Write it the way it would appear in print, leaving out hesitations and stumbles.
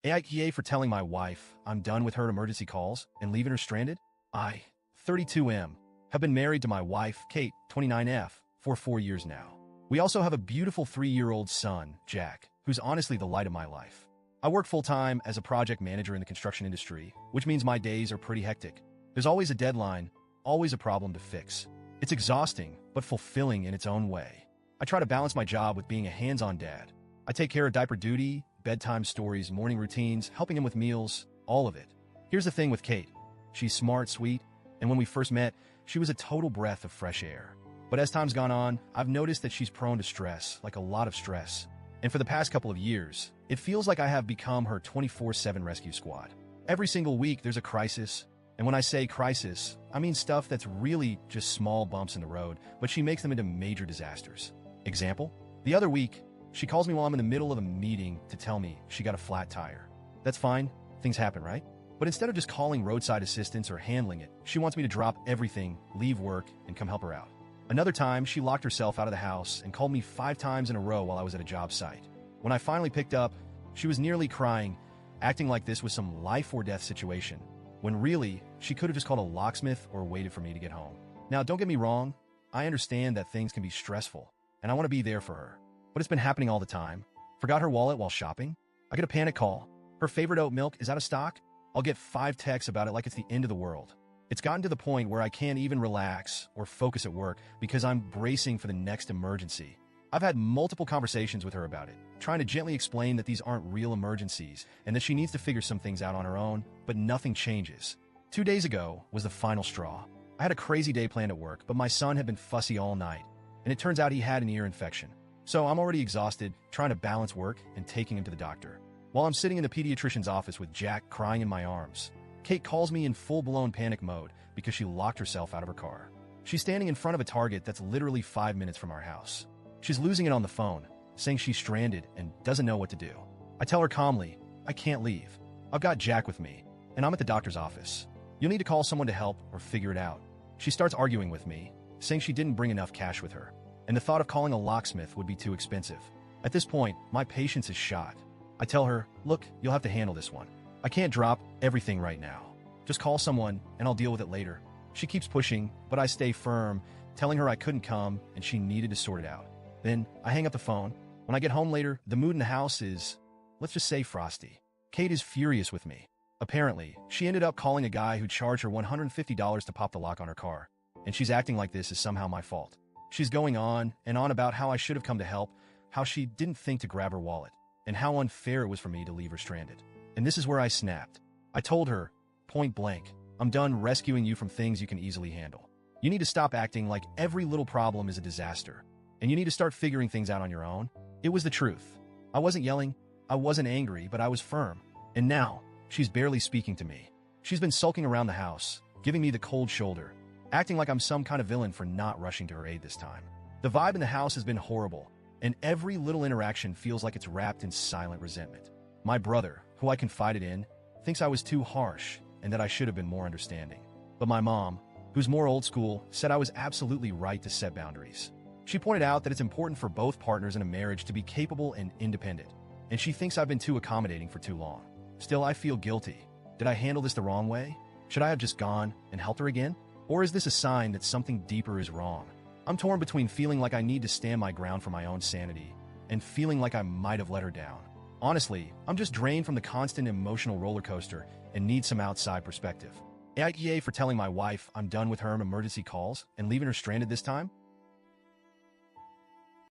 AITA for telling my wife I'm done with her emergency calls and leaving her stranded? I, 32M, have been married to my wife, Kate, 29F, for 4 years now. We also have a beautiful 3-year-old son, Jack, who's honestly the light of my life. I work full-time as a project manager in the construction industry, which means my days are pretty hectic. There's always a deadline, always a problem to fix. It's exhausting, but fulfilling in its own way. I try to balance my job with being a hands-on dad. I take care of diaper duty, bedtime stories, morning routines, helping him with meals, all of it. Here's the thing with Kate. She's smart, sweet, and when we first met, she was a total breath of fresh air. But as time's gone on, I've noticed that she's prone to stress, like a lot of stress. And for the past couple of years, it feels like I have become her 24/7 rescue squad. Every single week, there's a crisis. And when I say crisis, I mean stuff that's really just small bumps in the road, but she makes them into major disasters. Example? The other week, she calls me while I'm in the middle of a meeting to tell me she got a flat tire. That's fine. Things happen, right? But instead of just calling roadside assistance or handling it, she wants me to drop everything, leave work, and come help her out. Another time, she locked herself out of the house and called me 5 times in a row while I was at a job site. When I finally picked up, she was nearly crying, acting like this was some life-or-death situation, when really, she could have just called a locksmith or waited for me to get home. Now, don't get me wrong, I understand that things can be stressful, and I want to be there for her. But it's been happening all the time. Forgot her wallet while shopping? I get a panic call. Her favorite oat milk is out of stock? I'll get 5 texts about it like it's the end of the world. It's gotten to the point where I can't even relax or focus at work because I'm bracing for the next emergency. I've had multiple conversations with her about it, trying to gently explain that these aren't real emergencies and that she needs to figure some things out on her own, but nothing changes. 2 days ago was the final straw. I had a crazy day planned at work, but my son had been fussy all night, and it turns out he had an ear infection. So I'm already exhausted, trying to balance work and taking him to the doctor. While I'm sitting in the pediatrician's office with Jack crying in my arms, Kate calls me in full-blown panic mode because she locked herself out of her car. She's standing in front of a Target that's literally 5 minutes from our house. She's losing it on the phone, saying she's stranded and doesn't know what to do. I tell her calmly, I can't leave. I've got Jack with me, and I'm at the doctor's office. You'll need to call someone to help or figure it out. She starts arguing with me, saying she didn't bring enough cash with her, and the thought of calling a locksmith would be too expensive. At this point, my patience is shot. I tell her, look, you'll have to handle this one. I can't drop everything right now. Just call someone, and I'll deal with it later. She keeps pushing, but I stay firm, telling her I couldn't come and she needed to sort it out. Then I hang up the phone. When I get home later, the mood in the house is, let's just say, frosty. Kate is furious with me. Apparently, she ended up calling a guy who charged her $150 to pop the lock on her car, and she's acting like this is somehow my fault. She's going on and on about how I should have come to help, how she didn't think to grab her wallet, and how unfair it was for me to leave her stranded. And this is where I snapped. I told her, point blank, I'm done rescuing you from things you can easily handle. You need to stop acting like every little problem is a disaster, and you need to start figuring things out on your own. It was the truth. I wasn't yelling, I wasn't angry, but I was firm. And now, she's barely speaking to me. She's been sulking around the house, giving me the cold shoulder, acting like I'm some kind of villain for not rushing to her aid this time. The vibe in the house has been horrible, and every little interaction feels like it's wrapped in silent resentment. My brother, who I confided in, thinks I was too harsh and that I should have been more understanding. But my mom, who's more old school, said I was absolutely right to set boundaries. She pointed out that it's important for both partners in a marriage to be capable and independent, and she thinks I've been too accommodating for too long. Still, I feel guilty. Did I handle this the wrong way? Should I have just gone and helped her again? Or is this a sign that something deeper is wrong? I'm torn between feeling like I need to stand my ground for my own sanity and feeling like I might have let her down. Honestly, I'm just drained from the constant emotional roller coaster and need some outside perspective. AITA for telling my wife I'm done with her emergency calls and leaving her stranded this time?